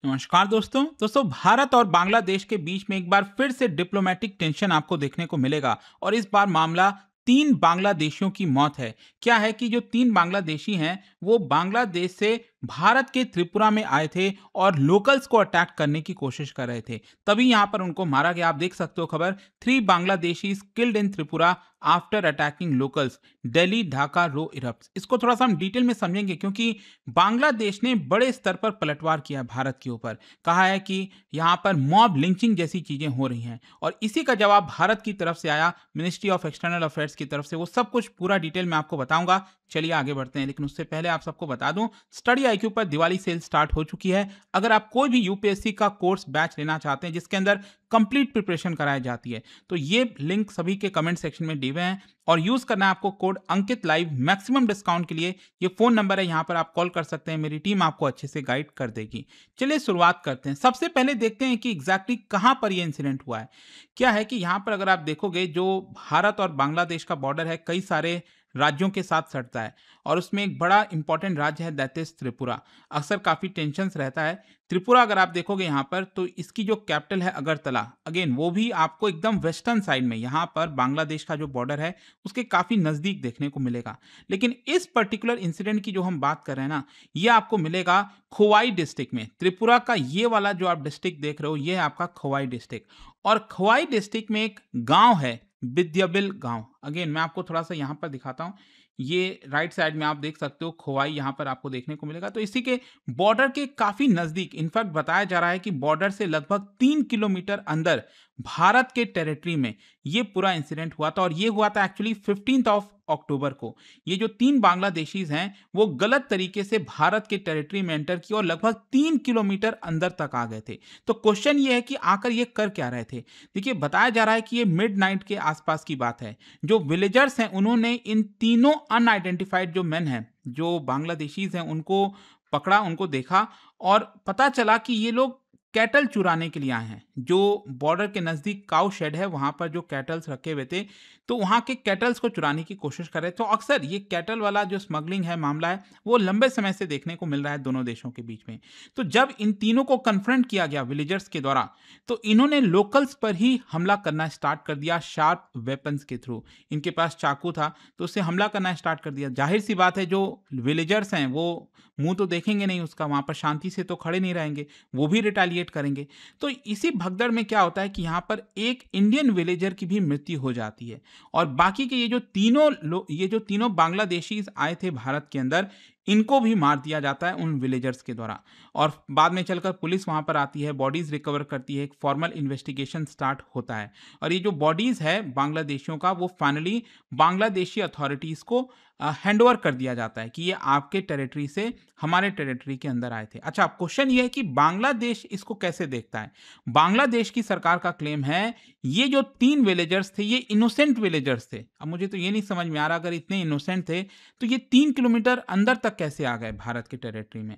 नमस्कार दोस्तों भारत और बांग्लादेश के बीच में एक बार फिर से डिप्लोमेटिक टेंशन आपको देखने को मिलेगा और इस बार मामला तीन बांग्लादेशियों की मौत है। क्या है कि जो तीन बांग्लादेशी हैं वो बांग्लादेश से भारत के त्रिपुरा में आए थे और लोकल्स को अटैक करने की कोशिश कर रहे थे, तभी यहां पर उनको मारा गया। आप देख सकते हो खबर, 3 Bangladeshi killed in Tripura after attacking locals, Delhi Dhaka row erupts. इसको थोड़ा सा हम डिटेल में समझेंगे क्योंकि बांग्लादेश ने बड़े स्तर पर पलटवार किया भारत के ऊपर। कहा है कि यहाँ पर मॉब लिंचिंग जैसी चीजें हो रही हैं और इसी का जवाब भारत की तरफ से आया, मिनिस्ट्री ऑफ एक्सटर्नल अफेयर्स की तरफ से। वो सब कुछ पूरा डिटेल में आपको बताऊंगा। चलिए आगे बढ़ते हैं, लेकिन उससे पहले आप सबको बता दूं, स्टडी आईक्यू पर दिवाली सेल स्टार्ट हो चुकी है। अगर आप कोई भी यूपीएससी का कोर्स बैच लेना चाहते हैं जिसके अंदर कंप्लीट प्रिपरेशन कराई जाती है, तो ये लिंक सभी के कमेंट सेक्शन में दिए हुए हैं और यूज करना है आपको कोड अंकित लाइव मैक्सिमम डिस्काउंट के लिए। ये फोन नंबर है, यहां पर आप कॉल कर सकते हैं, मेरी टीम आपको अच्छे से गाइड कर देगी। चलिए शुरुआत करते हैं। सबसे पहले देखते हैं कि एग्जैक्टली कहां पर यह इंसिडेंट हुआ है। क्या है कि यहां पर अगर आप देखोगे, जो भारत और बांग्लादेश का बॉर्डर है कई सारे राज्यों के साथ सटता है और उसमें एक बड़ा इंपॉर्टेंट राज्य है, दैट इज त्रिपुरा। अक्सर काफी टेंशन रहता है। त्रिपुरा अगर आप देखोगे यहाँ पर, तो इसकी जो कैपिटल है अगरतला, अगेन वो भी आपको एकदम वेस्टर्न साइड में, यहाँ पर बांग्लादेश का जो बॉर्डर है उसके काफी नजदीक देखने को मिलेगा। लेकिन इस पर्टिकुलर इंसिडेंट की जो हम बात कर रहे हैं ना, ये आपको मिलेगा खोवाई डिस्ट्रिक्ट में। त्रिपुरा का ये वाला जो आप डिस्ट्रिक्ट देख रहे हो, ये है आपका खोवाई डिस्ट्रिक्ट। और खोवाई डिस्ट्रिक्ट में एक गांव है, विद्याबिल गांव। अगेन मैं आपको थोड़ा सा यहाँ पर दिखाता हूँ। ये राइट साइड में आप देख सकते हो खोवाई, यहाँ पर आपको देखने को मिलेगा। तो इसी के बॉर्डर के काफी नजदीक, इनफैक्ट बताया जा रहा है कि बॉर्डर से लगभग 3 किलोमीटर अंदर भारत के टेरिटरी में ये पूरा इंसिडेंट हुआ था। और ये हुआ था एक्चुअली 15 अक्टूबर को। ये जो तीन बांग्लादेशीज हैं वो गलत तरीके से भारत के टेरिटरी में एंटर किए और लगभग 3 किलोमीटर अंदर तक आ गए थे। तो क्वेश्चन ये है कि आकर ये कर क्या रहे थे। देखिए, बताया जा रहा है कि ये मिडनाइट के आसपास की बात है। जो विलेजर्स हैं उन्होंने इन तीनों अनआइडेंटिफाइड जो मेन हैं, जो बांग्लादेशीज हैं, उनको पकड़ा, उनको देखा और पता चला कि ये लोग कैटल चुराने के लिए आए हैं। जो बॉर्डर के नजदीक काउ शेड है, वहां पर जो कैटल्स रखे हुए थे, तो वहां के कैटल्स को चुराने की कोशिश कर रहे थे। तो अक्सर ये कैटल वाला जो स्मगलिंग है मामला है, वो लंबे समय से देखने को मिल रहा है दोनों देशों के बीच में। तो जब इन तीनों को कन्फ्रंट किया गया विलेजर्स के द्वारा, तो इन्होंने लोकल्स पर ही हमला करना स्टार्ट कर दिया शार्प वेपन्स के थ्रू। इनके पास चाकू था तो उससे हमला करना स्टार्ट कर दिया। जाहिर सी बात है, जो विलेजर्स हैं वो मुंह तो देखेंगे नहीं उसका, वहां पर शांति से तो खड़े नहीं रहेंगे, वो भी रिटेलिएट करेंगे। तो इसी भगदड़ में क्या होता है कि यहाँ पर एक इंडियन विलेजर की भी मृत्यु हो जाती है और बाकी के ये जो तीनों बांग्लादेशी आए थे भारत के अंदर, इनको भी मार दिया जाता है उन विलेजर्स के द्वारा। और बाद में चलकर पुलिस वहां पर आती है, बॉडीज रिकवर करती है, एक फॉर्मल इन्वेस्टिगेशन स्टार्ट होता है और ये जो बॉडीज है बांग्लादेशियों का, वो फाइनली बांग्लादेशी अथॉरिटीज को हैंड ओवर कर दिया जाता है कि ये आपके टेरिटरी से हमारे टेरिटरी के अंदर आए थे। अच्छा, अब क्वेश्चन ये है कि बांग्लादेश इसको कैसे देखता है। बांग्लादेश की सरकार का क्लेम है ये जो तीन विलेजर्स थे ये इनोसेंट विलेजर्स थे। अब मुझे तो ये नहीं समझ में आ रहा, अगर इतने इनोसेंट थे तो ये 3 किलोमीटर अंदर तक कैसे आ गए भारत के टेरिटरी में।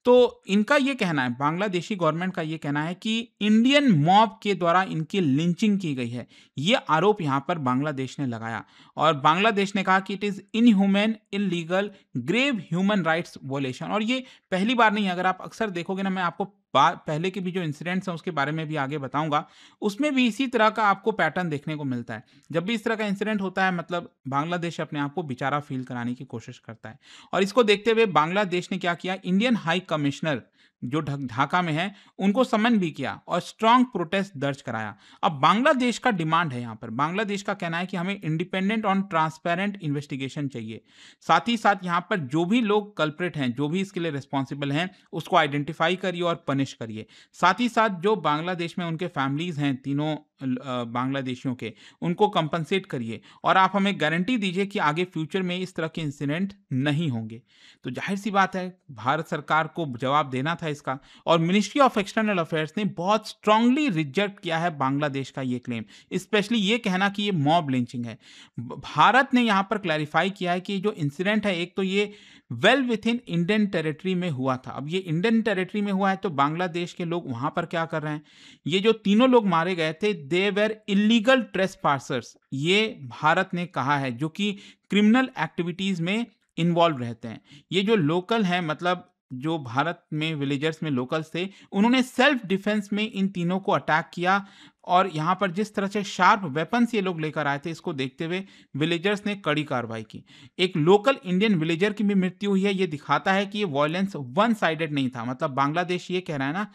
तो इनका ये कहना है, बांग्लादेशी गवर्नमेंट का ये कहना है कि इंडियन मॉब के द्वारा इनकी लिंचिंग की गई है। ये आरोप यहां पर बांग्लादेश ने लगाया और बांग्लादेश ने कहा कि it is inhuman, illegal, grave human rights violation. और ये पहली बार नहीं है, अगर आप अक्सर देखोगे ना, मैं आपको पहले के भी जो इंसिडेंट्स हैं उसके बारे में भी आगे बताऊंगा, उसमें भी इसी तरह का आपको पैटर्न देखने को मिलता है। जब भी इस तरह का इंसिडेंट होता है, मतलब बांग्लादेश अपने आप को बेचारा फील कराने की कोशिश करता है। और इसको देखते हुए बांग्लादेश ने क्या किया, इंडियन हाई कमिश्नर जो ढाका में है उनको समन भी किया और स्ट्रांग प्रोटेस्ट दर्ज कराया। अब बांग्लादेश का डिमांड है, यहाँ पर बांग्लादेश का कहना है कि हमें इंडिपेंडेंट और ट्रांसपेरेंट इन्वेस्टिगेशन चाहिए। साथ ही साथ यहाँ पर जो भी लोग कल्प्रिट हैं, जो भी इसके लिए रिस्पॉन्सिबल हैं, उसको आइडेंटिफाई करिए और पनिश करिए। साथ ही साथ जो बांग्लादेश में उनके फैमिलीज हैं तीनों बांग्लादेशियों के, उनको कंपनसेट करिए और आप हमें गारंटी दीजिए कि आगे फ्यूचर में इस तरह के इंसिडेंट नहीं होंगे। तो जाहिर सी बात है भारत सरकार को जवाब देना था इसका और मिनिस्ट्री ऑफ एक्सटर्नल अफेयर्स ने बहुत स्ट्रांगली रिजेक्ट किया है बांग्लादेश का ये क्लेम, स्पेशली ये कहना कि ये मॉब लिंचिंग है। भारत ने यहाँ पर क्लैरिफाई किया है कि जो इंसिडेंट है, एक तो ये well with in Indian territory में हुआ था। अब ये इंडियन टेरिटरी में हुआ है तो बांग्लादेश के लोग वहां पर क्या कर रहे हैं। ये जो तीनों लोग मारे गए थे, दे वेर इलीगल ट्रेसपासर्स, ये भारत ने कहा है, जो कि क्रिमिनल एक्टिविटीज में इन्वॉल्व रहते हैं। ये जो लोकल हैं, मतलब जो भारत में विलेजर्स में लोकल्स थे, उन्होंने सेल्फ डिफेंस में इन तीनों को अटैक किया और यहाँ पर जिस तरह से शार्प वेपन्स ये लोग लेकर आए थे, इसको देखते हुए विलेजर्स ने कड़ी कार्रवाई की। एक लोकल इंडियन विलेजर की भी मृत्यु हुई है। ये दिखाता है कि ये वॉयलेंस वन साइडेड नहीं था। मतलब बांग्लादेश ये कह रहा है ना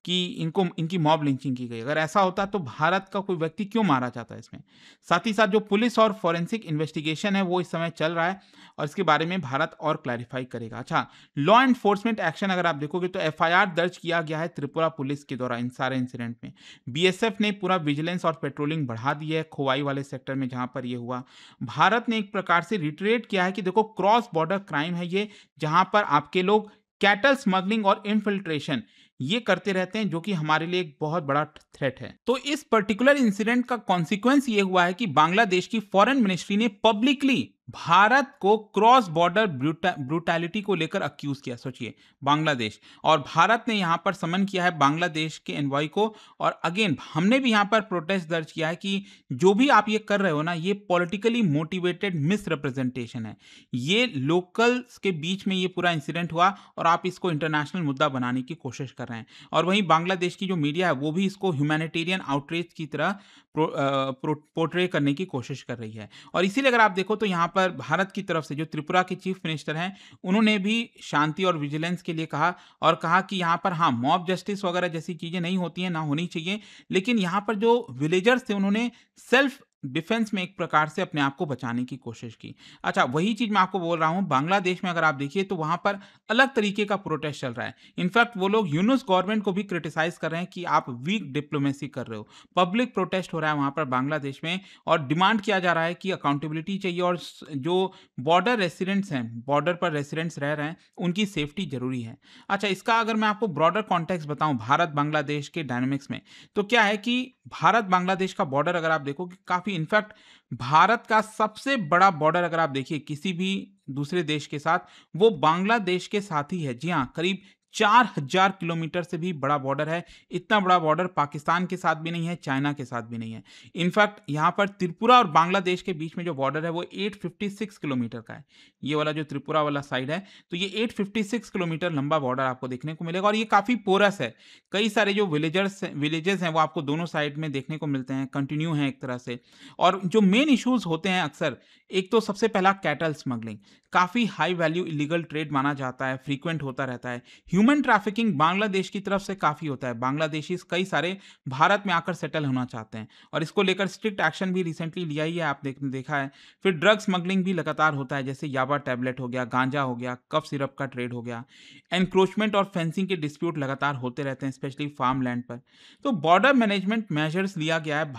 कि इनको इनकी मॉब लिंचिंग की गई। अगर ऐसा होता तो भारत का कोई व्यक्ति क्यों मारा जाता इसमें? साथ ही साथ जो पुलिस और फॉरेंसिक इन्वेस्टिगेशन है वो इस समय चल रहा है और इसके बारे में भारत और क्लैरिफाई करेगा। अच्छा, लॉ एनफोर्समेंट एक्शन अगर आप देखोगे तो एफआईआर दर्ज किया गया है त्रिपुरा पुलिस के द्वारा इन सारे इंसिडेंट में। बीएसएफ ने पूरा विजिलेंस और पेट्रोलिंग बढ़ा दी है खोवाई वाले सेक्टर में जहां पर ये हुआ। भारत ने एक प्रकार से रिट्रेट किया है कि देखो क्रॉस बॉर्डर क्राइम है ये, जहां पर आपके लोग कैटल स्मगलिंग और इन्फिल्ट्रेशन ये करते रहते हैं, जो कि हमारे लिए एक बहुत बड़ा थ्रेट है। तो इस पर्टिकुलर इंसिडेंट का कॉन्सिक्वेंस ये हुआ है कि बांग्लादेश की फॉरेन मिनिस्ट्री ने पब्लिकली भारत को क्रॉस बॉर्डर ब्रूटैलिटी को लेकर अक्यूज किया। सोचिए, बांग्लादेश और भारत ने यहां पर समन किया है बांग्लादेश के एनवॉय को। और अगेन हमने भी यहां पर प्रोटेस्ट दर्ज किया है कि जो भी आप ये कर रहे हो ना, ये पॉलिटिकली मोटिवेटेड मिस रिप्रेजेंटेशन है। ये लोकल्स के बीच में ये पूरा इंसिडेंट हुआ और आप इसको इंटरनेशनल मुद्दा बनाने की कोशिश कर रहे हैं। और वहीं बांग्लादेश की जो मीडिया है वो भी इसको ह्यूमैनिटेरियन आउटरीच की तरह पोर्ट्रे करने की कोशिश कर रही है। और इसीलिए अगर आप देखो तो यहाँ पर भारत की तरफ से जो त्रिपुरा के चीफ मिनिस्टर हैं, उन्होंने भी शांति और विजिलेंस के लिए कहा और कहा कि यहाँ पर हाँ, मॉब जस्टिस वगैरह जैसी चीजें नहीं होती हैं, ना होनी चाहिए, लेकिन यहाँ पर जो विलेजर्स थे उन्होंने सेल्फ डिफेंस में एक प्रकार से अपने आप को बचाने की कोशिश की। अच्छा, वही चीज मैं आपको बोल रहा हूं, बांग्लादेश में अगर आप देखिए तो वहां पर अलग तरीके का प्रोटेस्ट चल रहा है। इनफैक्ट वो लोग यूनुस गवर्नमेंट को भी क्रिटिसाइज कर रहे हैं कि आप वीक डिप्लोमेसी कर रहे हो। पब्लिक प्रोटेस्ट हो रहा है वहां पर बांग्लादेश में और डिमांड किया जा रहा है कि अकाउंटेबिलिटी चाहिए और जो बॉर्डर रेसिडेंट्स हैं, बॉर्डर पर रेसिडेंट्स रह रहे हैं, उनकी सेफ्टी जरूरी है। अच्छा, इसका अगर मैं आपको ब्रॉडर कॉन्टेक्स्ट बताऊं भारत बांग्लादेश के डायनेमिक्स में, तो क्या है कि भारत बांग्लादेश का बॉर्डर अगर आप देखो कि काफी, इनफैक्ट भारत का सबसे बड़ा बॉर्डर अगर आप देखिए किसी भी दूसरे देश के साथ, वो बांग्लादेश के साथ ही है। जी हाँ, करीब 4000 किलोमीटर से भी बड़ा बॉर्डर है। इतना बड़ा बॉर्डर पाकिस्तान के साथ भी नहीं है, चाइना के साथ भी नहीं है। इनफैक्ट यहाँ पर त्रिपुरा और बांग्लादेश के बीच में जो बॉर्डर है वो 856 किलोमीटर का है। ये वाला जो त्रिपुरा वाला साइड है, तो ये 856 किलोमीटर लंबा बॉर्डर आपको देखने को मिलेगा और ये काफी पोरस है। कई सारे जो विलेजेस हैं वो आपको दोनों साइड में देखने को मिलते हैं, कंटिन्यू हैं एक तरह से। और जो मेन इश्यूज होते हैं अक्सर, एक तो सबसे पहला कैटल स्मगलिंग, काफी हाई वैल्यू इलीगल ट्रेड माना जाता है, फ्रीक्वेंट होता रहता है। ह्यूमन ट्रैफिकिंग बांग्लादेश की तरफ से काफी होता है। बांग्लादेशी कई सारे भारत में आकर सेटल होना चाहते हैं और इसको लेकर स्ट्रिक्ट एक्शन भी रिसेंटली लिया ही है, आप देखा है। फिर ड्रग स्मगलिंग भी लगातार होता है, जैसे याबा टैबलेट हो गया, गांजा हो गया, कफ सिरप का ट्रेड हो गया। एनक्रोचमेंट और फेंसिंग के डिस्प्यूट लगातार होते रहते हैं, स्पेशली फार्म लैंड पर। तो बॉर्डर मैनेजमेंट मेजर्स लिया गया है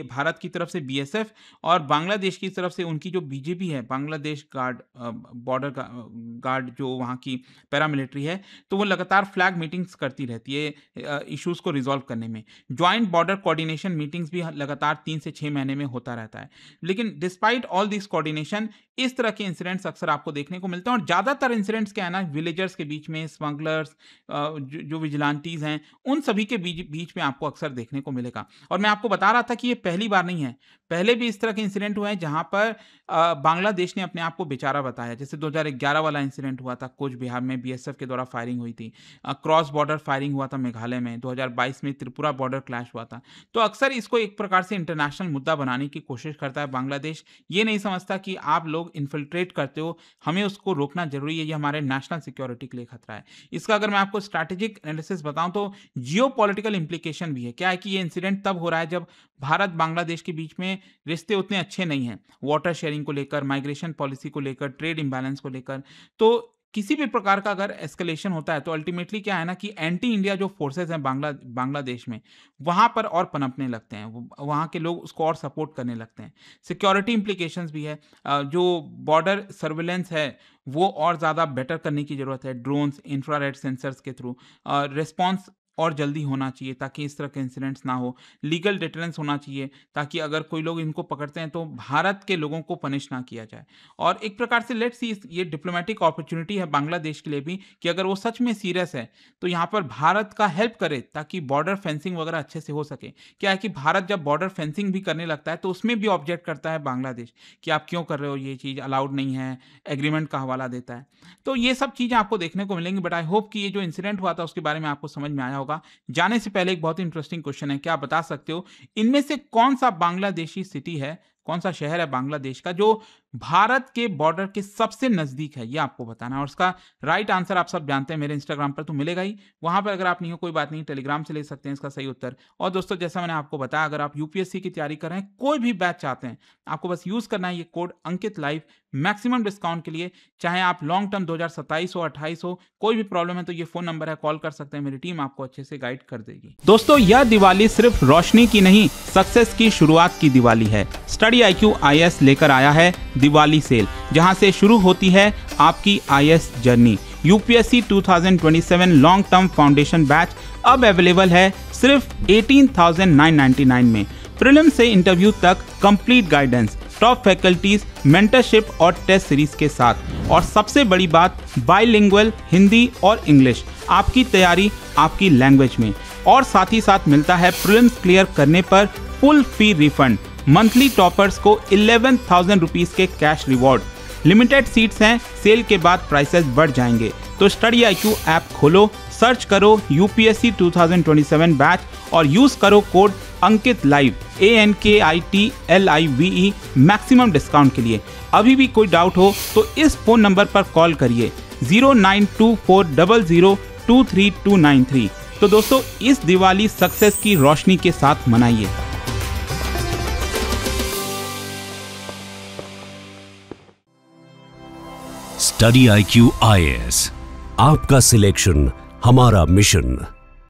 भारत की तरफ से बीएसएफ और बांग्लादेश की तरफ से उनकी जो बीजेपी है, बांग्लादेश गार्ड, बॉर्डर गार्ड जो वहाँ की पैरामिलिट्री है, तो वो लगातार फ्लैग मीटिंग्स करती रहती है इश्यूज को रिजॉल्व करने में। ज्वाइंट बॉर्डर कोऑर्डिनेशन मीटिंग्स भी लगातार 3 से 6 महीने में होता रहता है। लेकिन डिस्पाइट ऑल दिस कोऑर्डिनेशन, इस तरह के इंसिडेंट्स अक्सर आपको देखने को मिलते हैं और ज्यादातर इंसिडेंट्स क्या है ना, विलेजर्स के बीच में, स्मगलर्स, जो विजिलेंटीज हैं, उन सभी के बीच में आपको अक्सर देखने को मिलेगा। और मैं आपको बता रहा था कि ये पहली बार नहीं है, पहले भी इस तरह के इंसिडेंट हुए हैं जहां पर बांग्लादेश ने अपने आप को बेचारा बताया। जैसे 2011 वाला इंसिडेंट हुआ था कोच बिहार में, बीएसएफ के द्वारा फायरिंग हुई थी। क्रॉस बॉर्डर फायरिंग हुआ था मेघालय में, 2022 में त्रिपुरा बॉर्डर क्लैश हुआ था। तो अक्सर इसको एक प्रकार से इंटरनेशनल मुद्दा बनाने की कोशिश करता है बांग्लादेश। ये नहीं समझता कि आप लोग इन्फिल्ट्रेट करते हो, हमें उसको रोकना जरूरी है, ये हमारे नेशनल सिक्योरिटी के लिए खतरा है। इसका अगर मैं आपको स्ट्रैटेजिक एनालिसिस बताऊं तो जियो पॉलिटिकल इंप्लीकेशन भी है। क्या है कि ये इंसिडेंट तब हो रहा है जब भारत बांग्लादेश के बीच में रिश्ते उतने अच्छे नहीं हैं, वाटर शेयरिंग को लेकर, माइग्रेशन पॉलिसी को लेकर, ट्रेड इंबैलेंस को लेकर। तो किसी भी प्रकार का अगर एस्केलेशन होता है तो अल्टीमेटली क्या है ना कि एंटी इंडिया जो फोर्सेस हैं बांग्लादेश में, वहां पर और पनपने लगते हैं, वहां के लोग उसको और सपोर्ट करने लगते हैं। सिक्योरिटी इंप्लीकेशंस भी है, जो बॉर्डर सर्विलेंस है वो और ज़्यादा बेटर करने की ज़रूरत है, ड्रोन्स, इंफ्रारेड सेंसर्स के थ्रू रिस्पॉन्स और जल्दी होना चाहिए ताकि इस तरह के इंसिडेंट्स ना हो। लीगल डिटरेंस होना चाहिए ताकि अगर कोई लोग इनको पकड़ते हैं तो भारत के लोगों को पनिश ना किया जाए। और एक प्रकार से लेट्स सी, ये डिप्लोमेटिक अपॉर्चुनिटी है बांग्लादेश के लिए भी कि अगर वो सच में सीरियस है तो यहाँ पर भारत का हेल्प करे ताकि बॉर्डर फेंसिंग वगैरह अच्छे से हो सके। क्या है कि भारत जब बॉर्डर फेंसिंग भी करने लगता है तो उसमें भी ऑब्जेक्ट करता है बांग्लादेश कि आप क्यों कर रहे हो, ये चीज़ अलाउड नहीं है, एग्रीमेंट का हवाला देता है। तो ये सब चीज़ें आपको देखने को मिलेंगी, बट आई होप कि ये जो इंसिडेंट हुआ था उसके बारे में आपको समझ में आया होगा। जाने से पहले एक बहुत इंटरेस्टिंग क्वेश्चन है, क्या आप बता सकते हो इनमें से कौन सा बांग्लादेशी सिटी है, कौन सा शहर है बांग्लादेश का जो भारत के बॉर्डर के सबसे नजदीक है? ये आपको बताना है। और उसका राइट आंसर आप सब जानते हैं, मेरे इंस्टाग्राम पर तो मिलेगा ही, वहां पर अगर आप नहीं हो कोई बात नहीं, टेलीग्राम से ले सकते हैं इसका सही उत्तर। और दोस्तों जैसा मैंने आपको बताया, अगर आप यूपीएससी की तैयारी कर रहे हैं, कोई भी बैच चाहते हैं, आपको बस यूज करना है ये कोड अंकित लाइव मैक्सिमम डिस्काउंट के लिए। चाहे आप लॉन्ग टर्म 2027 हो 28 हो, कोई भी प्रॉब्लम है तो ये फोन नंबर है, कॉल कर सकते हैं, मेरी टीम आपको अच्छे से गाइड कर देगी। दोस्तों यह दिवाली सिर्फ रोशनी की नहीं, सक्सेस की शुरुआत की दिवाली है। स्टडी IQ IAS लेकर आया है दिवाली सेल, जहां से शुरू होती है आपकी IAS journey. UPSC 2027 long term foundation batch अब अवेलेबल है सिर्फ 18,999 में। प्रीलिम से इंटरव्यू तक complete guidance, top faculties, mentorship और टेस्ट सीरीज के साथ। और सबसे बड़ी बात, बाइलिंगुअल हिंदी और इंग्लिश, आपकी तैयारी आपकी लैंग्वेज में। और साथ ही साथ मिलता है प्रीलिम्स क्लियर करने पर फुल फी रिफंड। मंथली टॉपर्स को 11,000 रुपीज के कैश रिवॉर्ड। लिमिटेड सीट्स हैं, सेल के बाद प्राइसेस बढ़ जाएंगे। तो स्टडी IQ ऐप खोलो, सर्च करो यूपीएससी 2027 बैच और यूज करो कोड अंकित लाइव ANKITLIVE मैक्सिमम डिस्काउंट के लिए। अभी भी कोई डाउट हो तो इस फोन नंबर पर कॉल करिए 092400232993। तो दोस्तों इस दिवाली सक्सेस की रोशनी के साथ मनाइए। स्टडी IQ IAS, आपका सिलेक्शन हमारा मिशन।